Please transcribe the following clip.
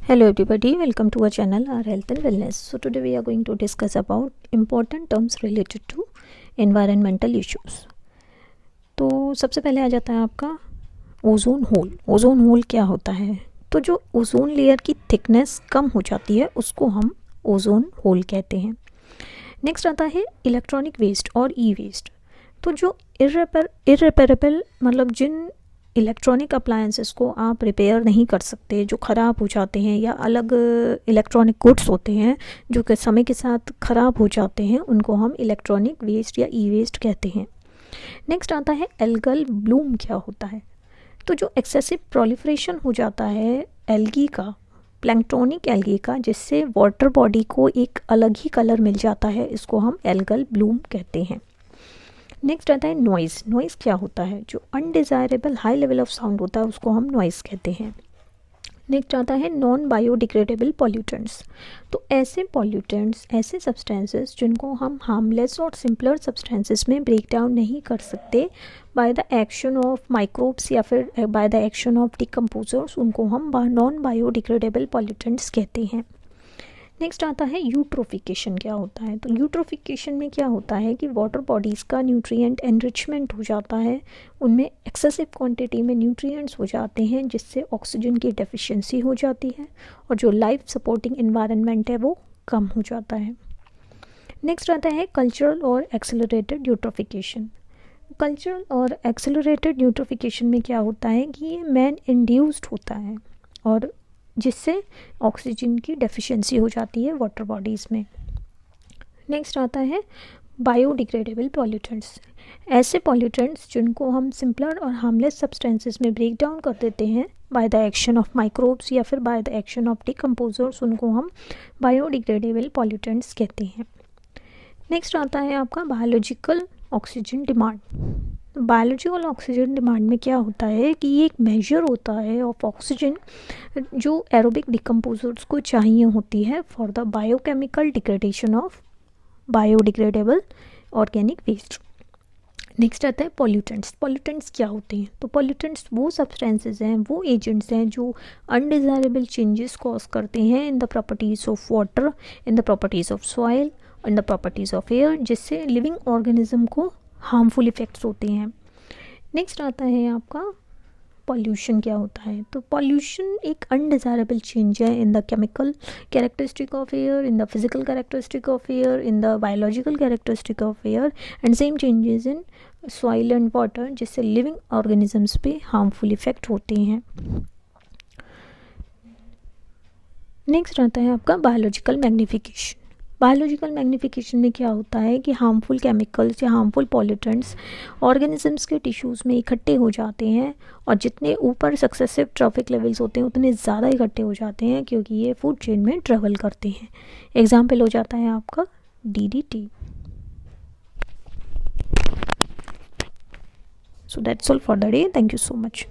Hello everybody, welcome to our channel Our Health and Wellness. So today we are going to discuss about important terms related to environmental issues. तो सबसे पहले आ जाता है आपका ozone hole. Ozone hole क्या होता है? तो जो ओजोन लेयर की थिकनेस कम हो जाती है उसको हम ओजोन होल कहते हैं. नेक्स्ट आता है इलेक्ट्रॉनिक वेस्ट और ई वेस्ट. तो जो इर्रेपेरेबल मतलब जिन इलेक्ट्रॉनिक अप्लायंसेस को आप रिपेयर नहीं कर सकते, जो ख़राब हो जाते हैं, या अलग इलेक्ट्रॉनिक गुड्स होते हैं जो कि समय के साथ ख़राब हो जाते हैं, उनको हम इलेक्ट्रॉनिक वेस्ट या ई वेस्ट कहते हैं. नेक्स्ट आता है एल्गल ब्लूम. क्या होता है? तो जो एक्सेसिव प्रोलिफरेशन हो जाता है एल्गी का, प्लैंक्टोनिक एल्गी का, जिससे वाटर बॉडी को एक अलग ही कलर मिल जाता है, इसको हम एल्गल ब्लूम कहते हैं. नेक्स्ट आता है नॉइज़. नॉइज़ क्या होता है? जो undesirable high level of sound होता है उसको हम नॉइज़ कहते हैं. नेक्स्ट आता है नॉन बायोडिग्रेडेबल पॉल्यूटेंट्स. तो ऐसे पॉल्यूटेंट्स, ऐसे सब्सटेंसेस जिनको हम हार्मलेस और सिंपलर सब्सटेंसेस में ब्रेक डाउन नहीं कर सकते by the action of microbes या फिर by the action of decomposers, उनको हम नॉन बायोडिग्रेडेबल पॉल्यूटेंट्स कहते हैं. नेक्स्ट आता है यूट्रोफिकेशन. क्या होता है? तो यूट्रोफिकेशन में क्या होता है कि वाटर बॉडीज़ का न्यूट्रिएंट एनरिचमेंट हो जाता है, उनमें एक्सेसिव क्वांटिटी में न्यूट्रिएंट्स हो जाते हैं, जिससे ऑक्सीजन की डेफिशिएंसी हो जाती है और जो लाइफ सपोर्टिंग एनवायरनमेंट है वो कम हो जाता है. नेक्स्ट आता है कल्चरल और एक्सेलरेटेड यूट्रोफिकेशन. कल्चरल और एक्सेलरेटेड यूट्रोफिकेशन में क्या होता है कि ये मैन इंड्यूस्ड होता है और जिससे ऑक्सीजन की डेफिशिएंसी हो जाती है वाटर बॉडीज़ में. नेक्स्ट आता है बायोडिग्रेडेबल पॉल्यूटेंट्स. ऐसे पॉल्यूटेंट्स जिनको हम सिंपलर और हार्मलेस सब्सटेंसेस में ब्रेक डाउन कर देते हैं by the action of microbes या फिर by the action of decomposers, उनको हम बायोडिग्रेडेबल पॉल्यूटेंट्स कहते हैं. नेक्स्ट आता है आपका biological oxygen demand. Biological oxygen demand में क्या होता है कि ये एक मेजर होता है ऑफ ऑक्सीजन जो एरोबिक डिकम्पोजर्स को चाहिए होती है for the biochemical degradation of biodegradable organic waste. Next आता है पॉल्यूटेंट्स. पॉल्यूटेंट्स क्या होते हैं? तो पॉल्यूटेंट्स वो सब्सटेंसेस हैं, वो एजेंट्स हैं जो अनडिज़ायरेबल चेंजेस कॉज करते हैं in the properties of water, in the properties of soil, in the properties of air, जिससे लिविंग ऑर्गेनिज्म को हार्मफुल इफ़ेक्ट्स होते हैं. नेक्स्ट आता है आपका पॉल्यूशन. क्या होता है? तो पॉल्यूशन एक अनडिज़ायरेबल चेंज है in the chemical characteristic of air, in the physical characteristic of air, in the biological characteristic of air, and same changes in soil and water, जिससे लिविंग ऑर्गेनिजम्स पे harmful effect होते हैं. Next आता है आपका biological magnification. Biological magnification में क्या होता है कि हार्मफुल केमिकल्स या हार्मफुल पॉल्यूटेंट्स ऑर्गेनिजम्स के टिश्यूज़ में इकट्ठे हो जाते हैं और जितने ऊपर सक्सेसिव ट्रॉफिक लेवल्स होते हैं उतने ज़्यादा इकट्ठे हो जाते हैं क्योंकि ये फूड चेन में ट्रेवल करते हैं. एग्जाम्पल हो जाता है आपका DDT. So that's all for the day. Thank you so much.